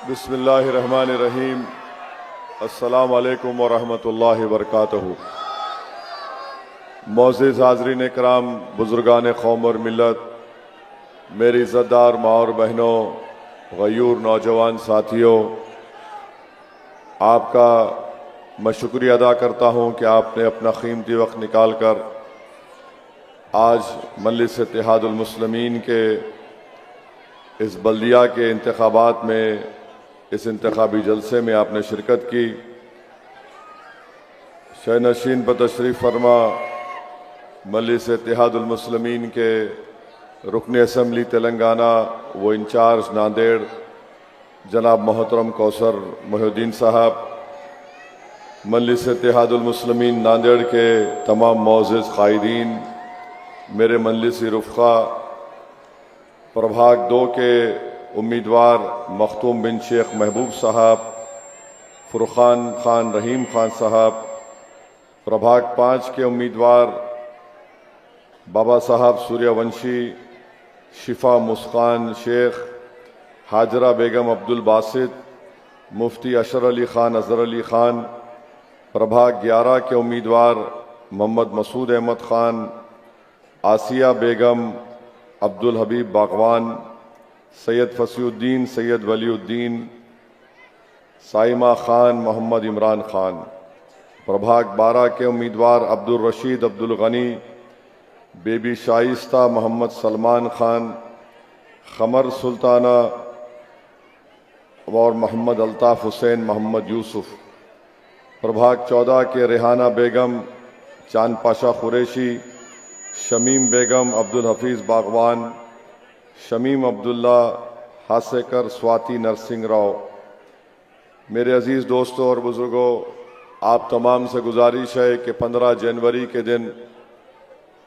बिस्मिल्लाहिर्रहमानिर्रहीम। अस्सलामु अलैकुम वरहमतुल्लाहि वबरकातुहू। मोअज़्ज़िज़ हाज़रीन इकराम, बुज़ुर्गान कौम और मिल्लत, मेरी इज़्ज़तदार माँ और बहनों, गयूर नौजवान साथियों, आपका मैं शुक्रिया अदा करता हूँ कि आपने अपना कीमती वक्त निकाल कर आज मजलिस इत्तेहादुल मुस्लिमीन के इस बल्दिया के इंतखाबात में, इस इंतखाबी जलसे में आपने शिरकत की। शहनशीन पर तशरीफ़ फरमा मजलिस इत्तेहादुल मुस्लिमीन के रुकन असम्बली तेलंगाना व इंचार्ज नांदेड़ जनाब मोहतरम कौसर मोहिउद्दीन साहब, मजलिस इत्तेहादुल मुस्लिमीन नांदेड़ के तमाम मोअज़्ज़िज़ क़ाइदीन, मेरे मजलिसी रुफ़क़ा, प्रभाग 2 के उम्मीदवार मखतूम बिन शेख महबूब साहब, फुरखान खान रहीम खान साहब, प्रभाग 5 के उम्मीदवार बाबा साहब सूर्यवंशी, शिफा मुस्कान शेख, हाजरा बेगम अब्दुल बासित, मुफ्ती अशर अली खान अज़हर अली खान, प्रभाग 11 के उम्मीदवार मोहम्मद मसूद अहमद खान, आसिया बेगम, अब्दुल हबीब बागवान, सैयद फसीउद्दीन, सैयद वलीउद्दीन, साइमा खान, मोहम्मद इमरान खान। प्रभाग 12 के उम्मीदवार अब्दुल रशीद, अब्दुल गनी, बेबी शाइस्ता, मोहम्मद सलमान खान, खमर सुल्ताना और मोहम्मद अल्ताफ़ हुसैन, मोहम्मद यूसुफ। प्रभाग 14 के रेहाना बेगम, चांद पाशा कुरैशी, शमीम बेगम, अब्दुल हफीज़ बागवान, शमीम अब्दुल्ला, हासेकर, स्वाति नरसिंह राव। मेरे अजीज़ दोस्तों और बुज़ुर्गों, आप तमाम से गुजारिश है कि 15 जनवरी के दिन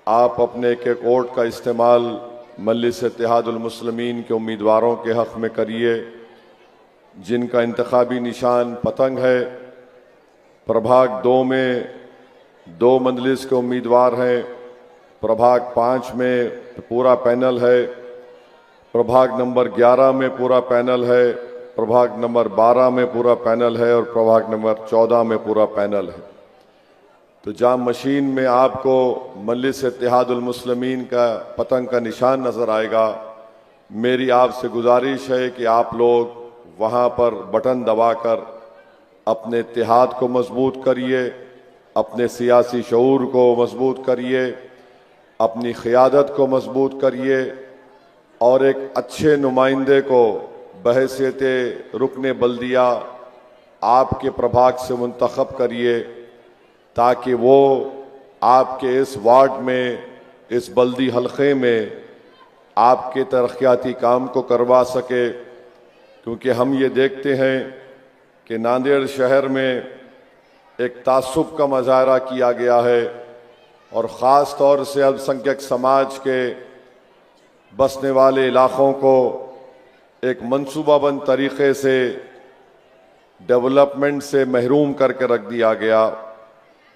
आप अपने एक वोट का इस्तेमाल मजलिस इत्तेहादुल मुस्लिमीन के उम्मीदवारों के हक़ में करिए, जिनका इंतखाबी निशान पतंग है। प्रभाग 2 में 2 मजलिस के उम्मीदवार हैं, प्रभाग 5 में पूरा पैनल है, प्रभाग नंबर 11 में पूरा पैनल है, प्रभाग नंबर 12 में पूरा पैनल है और प्रभाग नंबर 14 में पूरा पैनल है। तो जाम मशीन में आपको मजलिस इत्तेहादुल मुस्लिमीन का पतंग का निशान नज़र आएगा। मेरी आपसे गुजारिश है कि आप लोग वहाँ पर बटन दबाकर अपने इत्तेहाद को मजबूत करिए, अपने सियासी शऊर को मजबूत करिए, अपनी क़ियादत को मजबूत करिए और एक अच्छे नुमाइंदे को बहैसियत रुकने बल्दिया आपके प्रभाग से मुंतखब करिए, ताकि वो आपके इस वार्ड में, इस बल्दी हलक़े में आपके तरक्याती काम को करवा सके। क्योंकि हम ये देखते हैं कि नांदेड़ शहर में एक तासुब का मुज़ाहरा किया गया है और ख़ास तौर से अल्पसंख्यक समाज के बसने वाले इलाक़ों को एक मनसूबाबंद तरीक़े से डेवलपमेंट से महरूम करके रख दिया गया।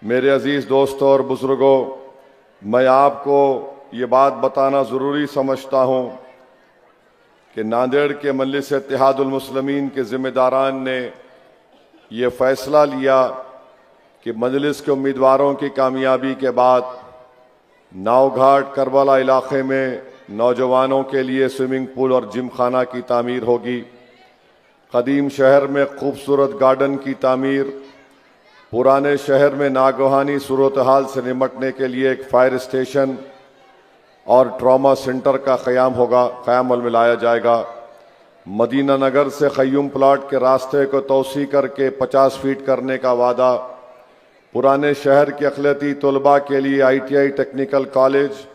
मेरे अज़ीज़ दोस्तों और बुज़ुर्गों, मैं आपको ये बात बताना ज़रूरी समझता हूँ कि नांदेड़ के मजलिस इत्तेहादुल मुस्लिमीन के ज़िम्मेदारान ने ये फ़ैसला लिया कि मजलिस के उम्मीदवारों की कामयाबी के बाद नावघाट करबला इलाक़े में नौजवानों के लिए स्विमिंग पूल और जिम खाना की तामीर होगी। कदीम शहर में खूबसूरत गार्डन की तामीर, पुराने शहर में नागहानी सूरत हाल से निमटने के लिए एक फायर स्टेशन और ट्रॉमा सेंटर का क़याम में लाया जाएगा। मदीना नगर से ख़य्यूम प्लाट के रास्ते को तोसी करके 50 फीट करने का वादा, पुराने शहर के अक़लियती तलबा के लिए ITI टेक्निकल कॉलेज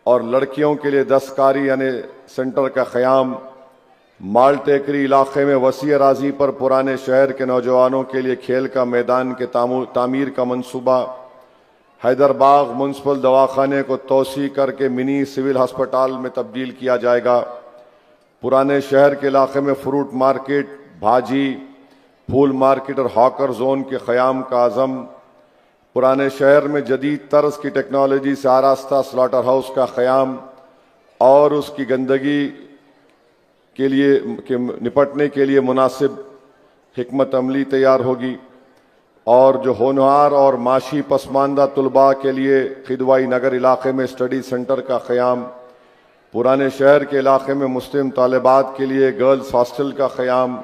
और लड़कियों के लिए दस्तकारी यानी सेंटर का क़याम, माल टेकरी इलाक़े में वसी अराज़ी पर पुराने शहर के नौजवानों के लिए खेल का मैदान के तामीर का मंसूबा, हैदरबाग म्युनिसिपल दवाखाने को तोसी करके मिनी सिविल हस्पताल में तब्दील किया जाएगा। पुराने शहर के इलाक़े में फ्रूट मार्केट, भाजी, फूल मार्केट और हॉकर जोन के क़याम का आज़म, पुराने शहर में जदीद तर्ज की टेक्नोलॉजी से आरास्ता स्लॉटर हाउस का क़याम और उसकी गंदगी निपटने के लिए मुनासिब हिकमत अमली तैयार होगी और जो होनहार और माशी पसमानदा तलबा के लिए खिदवाई नगर इलाके में स्टडी सेंटर का क़याम, पुराने शहर के इलाके में मुस्लिम तालिबात के लिए गर्ल्स हॉस्टल का क़याम,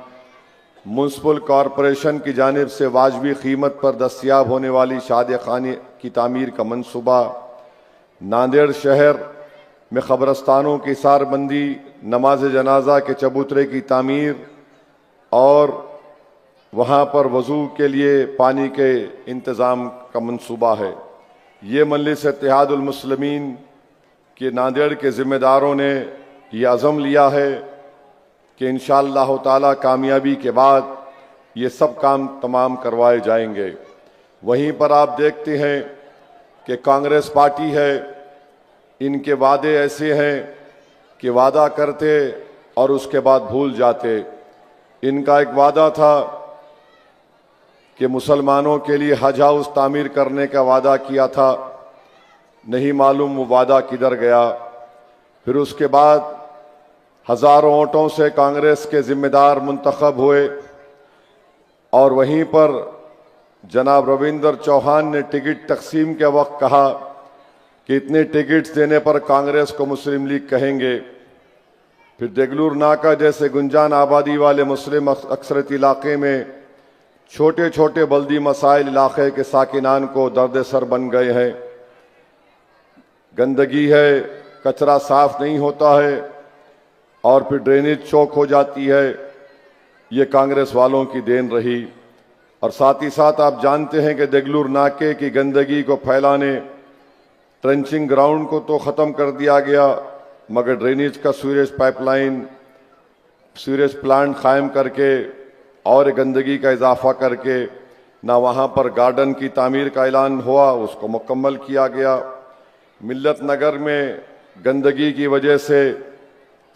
म्यूनसिपल कॉरपोरेशन की जानिब से वाजबी कीमत पर दस्तियाब होने वाली शादी खाने की तामीर का मनसूबा, नांदेड़ शहर में क़ब्रस्तानों की सारबंदी, नमाज जनाजा के चबूतरे की तामीर और वहाँ पर वज़ू के लिए पानी के इंतज़ाम का मंसूबा है। ये मजलिस इत्तेहादुल मुस्लिमीन के नांदेड़ के ज़िम्मेदारों ने ये अज़म लिया है कि इंशाअल्लाह ताला कामयाबी के बाद ये सब काम तमाम करवाए जाएंगे। वहीं पर आप देखते हैं कि कांग्रेस पार्टी है, इनके वादे ऐसे हैं कि वादा करते और उसके बाद भूल जाते। इनका एक वादा था कि मुसलमानों के लिए हज हाउस तामीर करने का वादा किया था, नहीं मालूम वो वादा किधर गया। फिर उसके बाद हज़ारों वोटों से कांग्रेस के जिम्मेदार मुंतखब हुए और वहीं पर जनाब रविंद्र चौहान ने टिकट तकसीम के वक्त कहा कि इतने टिकट्स देने पर कांग्रेस को मुस्लिम लीग कहेंगे। फिर देगलूर नाका जैसे गुंजान आबादी वाले मुस्लिम अक्सरत इलाके में छोटे छोटे बल्दी मसाइल इलाके के साकिनान को दर्द सर बन गए हैं। गंदगी है, कचरा साफ नहीं होता है और फिर ड्रेनेज चौक हो जाती है। ये कांग्रेस वालों की देन रही। और साथ ही साथ आप जानते हैं कि देगलूर नाके की गंदगी को फैलाने ट्रेंचिंग ग्राउंड को तो ख़त्म कर दिया गया, मगर ड्रेनेज का सीवरेज प्लांट कायम करके और गंदगी का इजाफा करके ना वहाँ पर गार्डन की तामीर का ऐलान हुआ, उसको मुकम्मल किया गया। मिल्लत नगर में गंदगी की वजह से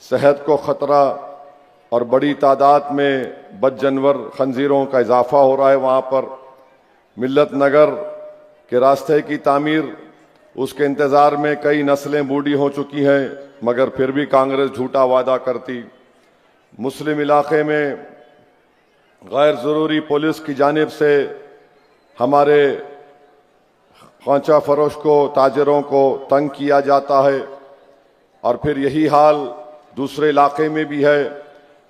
सेहत को ख़तरा और बड़ी तादाद में बदजनवर खंजीरों का इजाफा हो रहा है। वहाँ पर मिल्लत नगर के रास्ते की तामीर, उसके इंतज़ार में कई नस्लें बूढ़ी हो चुकी हैं, मगर फिर भी कांग्रेस झूठा वादा करती। मुस्लिम इलाके में गैर ज़रूरी पुलिस की जानिब से हमारे खांचा फरोश को, ताजरों को तंग किया जाता है और फिर यही हाल दूसरे इलाके में भी है,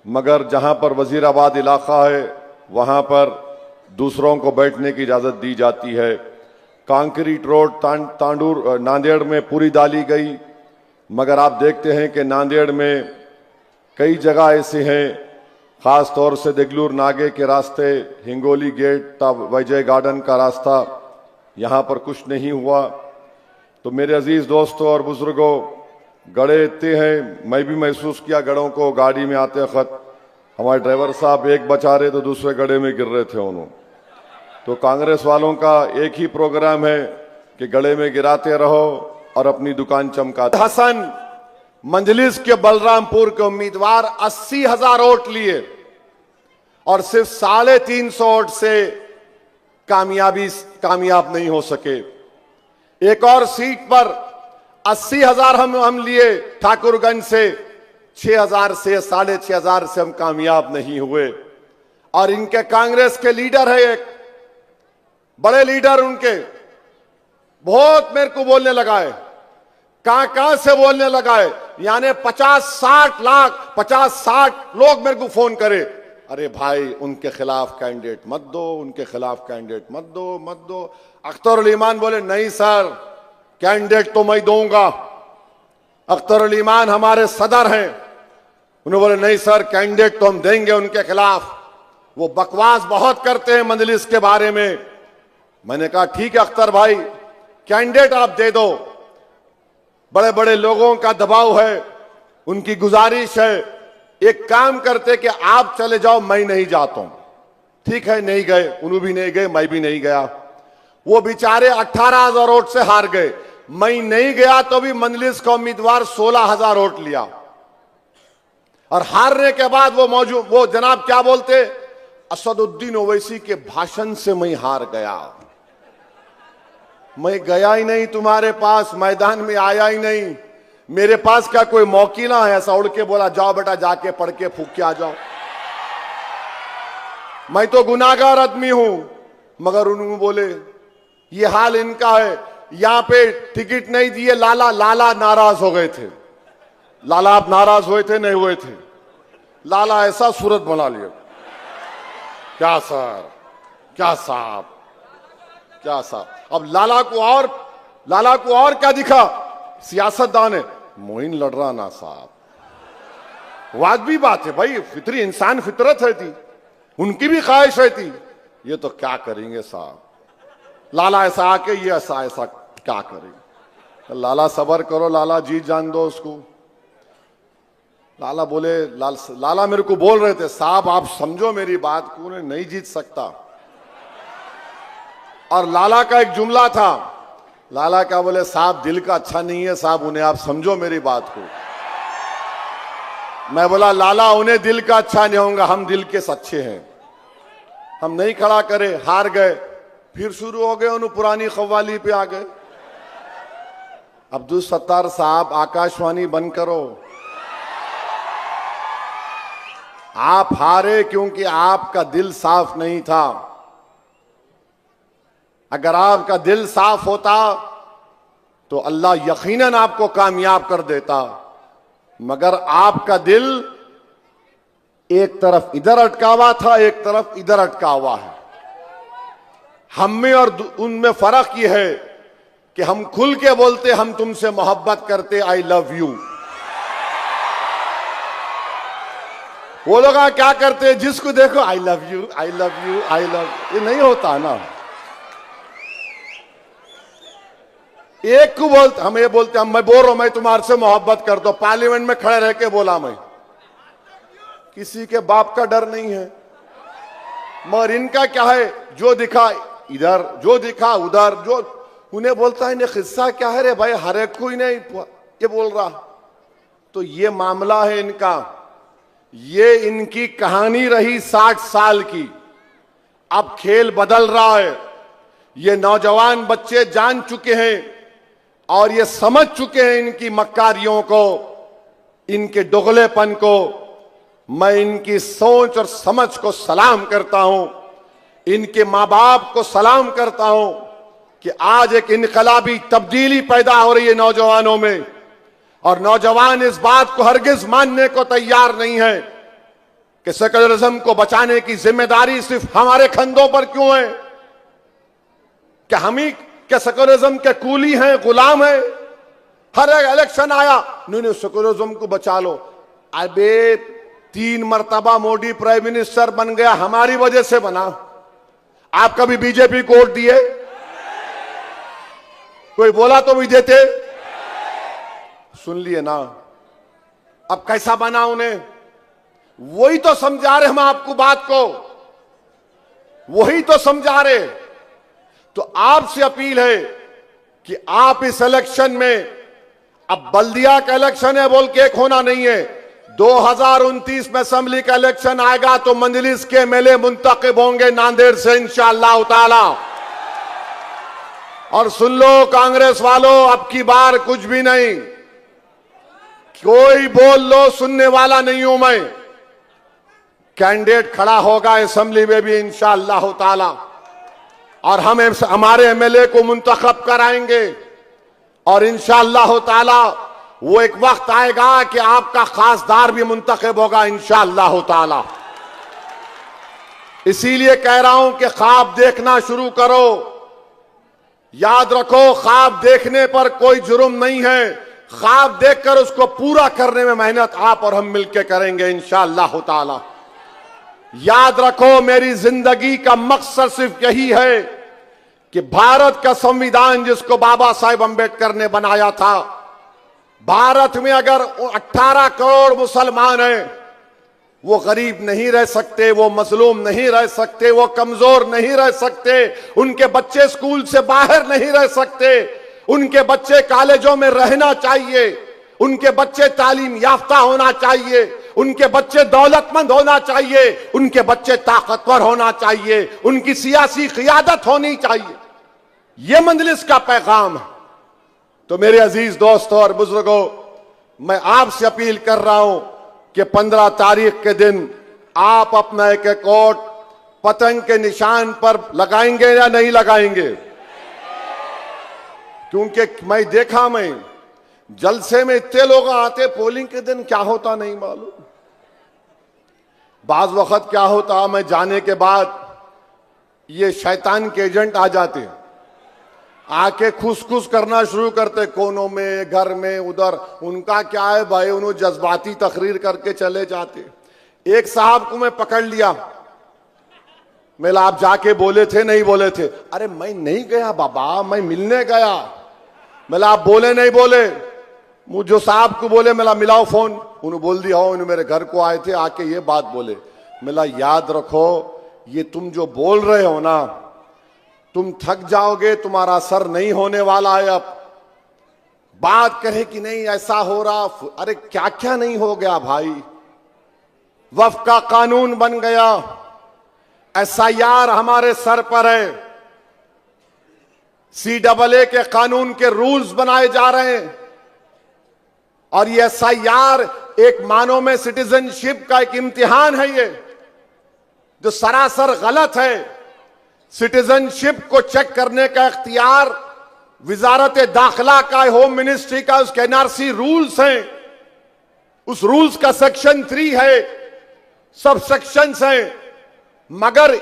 मगर जहां पर वजीराबाद इलाका है वहां पर दूसरों को बैठने की इजाज़त दी जाती है। कांक्रीट रोड तांडूर नांदेड़ में पूरी डाली गई, मगर आप देखते हैं कि नांदेड़ में कई जगह ऐसे हैं, ख़ास तौर से देगलूर नागे के रास्ते, हिंगोली गेट, वजय गार्डन का रास्ता, यहाँ पर कुछ नहीं हुआ। तो मेरे अजीज़ दोस्तों और बुजुर्गों, गड़े इतने हैं, मैं भी महसूस किया गड़ों को। गाड़ी में आते वक्त हमारे ड्राइवर साहब एक बचा रहे तो दूसरे गड्ढे में गिर रहे थे उन्होंने। तो कांग्रेस वालों का एक ही प्रोग्राम है कि गड्ढे में गिराते रहो और अपनी दुकान चमकाते। हसन मंजलिस के बलरामपुर के उम्मीदवार 80,000 वोट लिए और सिर्फ 350 वोट से कामयाब नहीं हो सके। एक और सीट पर 80,000 हम लिए ठाकुरगंज से, 6,000 से 6,500 से हम कामयाब नहीं हुए। और इनके कांग्रेस के लीडर है, एक बड़े लीडर उनके, बहुत मेरे को बोलने लगा है, कहां से बोलने लगा है, यानी 50-60 लाख 50-60 लोग मेरे को फोन करे, अरे भाई उनके खिलाफ कैंडिडेट मत दो, उनके खिलाफ कैंडिडेट मत दो। अख्तर ईमान बोले नहीं सर, कैंडिडेट तो मैं दूंगा। अख्तर ईमान हमारे सदर हैं, उन्होंने बोले नहीं सर कैंडिडेट तो हम देंगे उनके खिलाफ। वो बकवास बहुत करते हैं मजलिस के बारे में। मैंने कहा ठीक है अख्तर भाई, कैंडिडेट आप दे दो, बड़े बड़े लोगों का दबाव है, उनकी गुजारिश है, एक काम करते कि आप चले जाओ, मैं नहीं जाता हूं। ठीक है, नहीं गए, उन्होंने भी नहीं गए, मैं भी नहीं गया। वो बेचारे 18,000 वोट से हार गए। मैं नहीं गया तो भी मजलिस का उम्मीदवार 16,000 वोट लिया और हारने के बाद वो जनाब क्या बोलते, असदुद्दीन ओवैसी के भाषण से मैं हार गया। मैं गया ही नहीं तुम्हारे पास, मैदान में आया ही नहीं, मेरे पास क्या कोई मौकीला है ऐसा उड़ के बोला जाओ बेटा जाके पढ़ के फूक के आ जाओ। मैं तो गुनाहगार आदमी हूं, मगर उन्होंने बोले ये हाल इनका है। यहां पे टिकट नहीं दिए, लाला नाराज हो गए थे। लाला आप नाराज हुए थे नहीं हुए थे? लाला ऐसा सूरत बना लिया, क्या सर, क्या साहब, क्या साहब। अब लाला को और क्या दिखा? सियासतदान है, मोइन लड़ रहा ना साहब। वाजिबी बात है भाई, फितरी इंसान फितरत है थी, उनकी भी ख्वाहिश है थी। ये तो क्या करेंगे साहब, लाला ऐसा आके ये ऐसा क्या करेंगे। लाला सबर करो, लाला जीत जान दो उसको। लाला बोले, लाला मेरे को बोल रहे थे साहब आप समझो मेरी बात को, उन्हें नहीं जीत सकता। और लाला का एक जुमला था, लाला क्या बोले, साहब दिल का अच्छा नहीं है साहब, उन्हें आप समझो मेरी बात को। मैं बोला लाला उन्हें दिल का अच्छा नहीं होगा, हम दिल के सच्चे हैं। हम नहीं खड़ा करे, हार गए, फिर शुरू हो गए, उन्हें पुरानी कव्वाली पे आ गए। अब्दुल सत्तार साहब आकाशवाणी बंद करो। आप हारे क्योंकि आपका दिल साफ नहीं था। अगर आपका दिल साफ होता तो अल्लाह यकीनन आपको कामयाब कर देता, मगर आपका दिल एक तरफ इधर अटका हुआ था, एक तरफ इधर अटका हुआ है। हम में और उनमें फर्क यह है कि हम खुल के बोलते हम तुमसे मोहब्बत करते, आई लव यू। वो लोग क्या करते, जिसको देखो I love you, I love you, I love, ये नहीं होता ना। एक को बोलते, हम ये बोलते, हम मैं बोल रहा हूं मैं तुम्हारे से मोहब्बत करता हूं, पार्लियामेंट में खड़े रह के बोला मैं, किसी के बाप का डर नहीं है। मगर इनका क्या है, जो दिखा इधर, जो दिखा उधर, जो उन्हें बोलता है, इन्हें किस्सा क्या है रे भाई, हर एक को ही नहीं ये बोल रहा। तो ये मामला है इनका, ये इनकी कहानी रही 60 साल की। अब खेल बदल रहा है, ये नौजवान बच्चे जान चुके हैं और ये समझ चुके हैं इनकी मक्कारियों को, इनके दोगलेपन को। मैं इनकी सोच और समझ को सलाम करता हूं, इनके मां बाप को सलाम करता हूं कि आज एक इनकलाबी तब्दीली पैदा हो रही है नौजवानों में, और नौजवान इस बात को हरगिज मानने को तैयार नहीं है कि सेकुलरिज्म को बचाने की जिम्मेदारी सिर्फ हमारे कंधों पर क्यों है, कि हम ही क्या सेकुलरिज्म के कूली हैं, गुलाम हैं। हर एक इलेक्शन आया, नहीं सेकुलरिज्म को बचा लो। अबे 3 मरतबा मोदी प्राइम मिनिस्टर बन गया, हमारी वजह से बना। आप कभी बीजेपी को वोट दिए? कोई बोला तो भी देते? सुन लिए ना। अब कैसा बना उन्हें, वही तो समझा रहे हम आपको बात को, वही तो समझा रहे। तो आपसे अपील है कि आप इस इलेक्शन में, अब बल्दिया का इलेक्शन है बोल के एक होना नहीं है, 2029 में असेंबली का इलेक्शन आएगा तो मंजलिस के एमएलए मुंतखब होंगे नांदेड़ से इंशाअल्लाह ताला। और सुन लो कांग्रेस वालों, अब की बार कुछ भी नहीं, कोई बोल लो, सुनने वाला नहीं हूं मैं। कैंडिडेट खड़ा होगा असेंबली में भी इंशाअल्लाह ताला, और हम हमारे एमएलए को मुंतखब कराएंगे। और इंशाअल्लाह ताला वो एक वक्त आएगा कि आपका खासदार भी मुंतखब होगा इंशाअल्लाह ताला। इसीलिए कह रहा हूं कि ख्वाब देखना शुरू करो। याद रखो, ख्वाब देखने पर कोई जुर्म नहीं है, ख्वाब देखकर उसको पूरा करने में मेहनत आप और हम मिलकर करेंगे इंशाअल्लाह ताला। याद रखो, मेरी जिंदगी का मकसद सिर्फ यही है कि भारत का संविधान जिसको बाबा साहेब अंबेडकर ने बनाया था, भारत में अगर 18 करोड़ मुसलमान हैं, वो गरीब नहीं रह सकते, वो मजलूम नहीं रह सकते, वो कमजोर नहीं रह सकते, उनके बच्चे स्कूल से बाहर नहीं रह सकते, उनके बच्चे कॉलेजों में रहना चाहिए, उनके बच्चे तालीम याफ्ता होना चाहिए, उनके बच्चे दौलतमंद होना चाहिए, उनके बच्चे ताकतवर होना चाहिए, उनकी सियासी क़ियादत होनी चाहिए। ये मंजलिस का पैगाम है। तो मेरे अजीज दोस्तों और बुजुर्गों, मैं आपसे अपील कर रहा हूं कि 15 तारीख के दिन आप अपना एक वोट पतंग के निशान पर लगाएंगे या नहीं लगाएंगे? क्योंकि मैं जलसे में इतने लोग आते, पोलिंग के दिन क्या होता नहीं मालूम। बाज वक्त क्या होता, मैं जाने के बाद ये शैतान के एजेंट आ जाते, आके खुस करना शुरू करते, कोनों में, घर में, उधर। उनका क्या है भाई, उन्होंने जज्बाती तकरीर करके चले जाते। एक साहब को मैं पकड़ लिया, मेला आप जाके बोले थे नहीं बोले थे? अरे मैं नहीं गया बाबा, मैं मिलने गया। मेला आप बोले नहीं बोले? मुझे साहब को बोले, मेला मिलाओ फोन। उन्होंने बोल दिया, उन्होंने मेरे घर को आए थे, आके ये बात बोले। मेला याद रखो, ये तुम जो बोल रहे हो ना, तुम थक जाओगे, तुम्हारा असर नहीं होने वाला है। अब बात कहे कि नहीं ऐसा हो रहा, अरे क्या क्या नहीं हो गया भाई। वक्फ का कानून बन गया, एसआईआर हमारे सर पर है, CAA के कानून के रूल्स बनाए जा रहे हैं, और ये एसआईआर एक मानो में सिटीजनशिप का एक इम्तिहान है, ये जो सरासर गलत है। सिटीजनशिप को चेक करने का इख्तियार विजारत दाखिला का, होम मिनिस्ट्री का, उसके NRC रूल्स हैं। उस रूल्स का सेक्शन 3 है, सब सेक्शंस हैं। मगर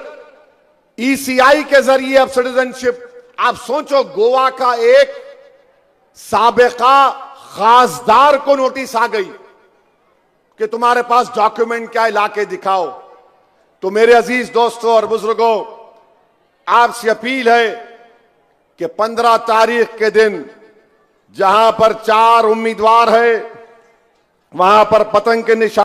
ECI के जरिए अब सिटीजनशिप, आप सोचो, गोवा का एक साबिका खासदार को नोटिस आ गई कि तुम्हारे पास डॉक्यूमेंट क्या है, लाके दिखाओ। तो मेरे अजीज दोस्तों और बुजुर्गों, आपसे अपील है कि 15 तारीख के दिन जहां पर 4 उम्मीदवार है, वहां पर पतंग के निशान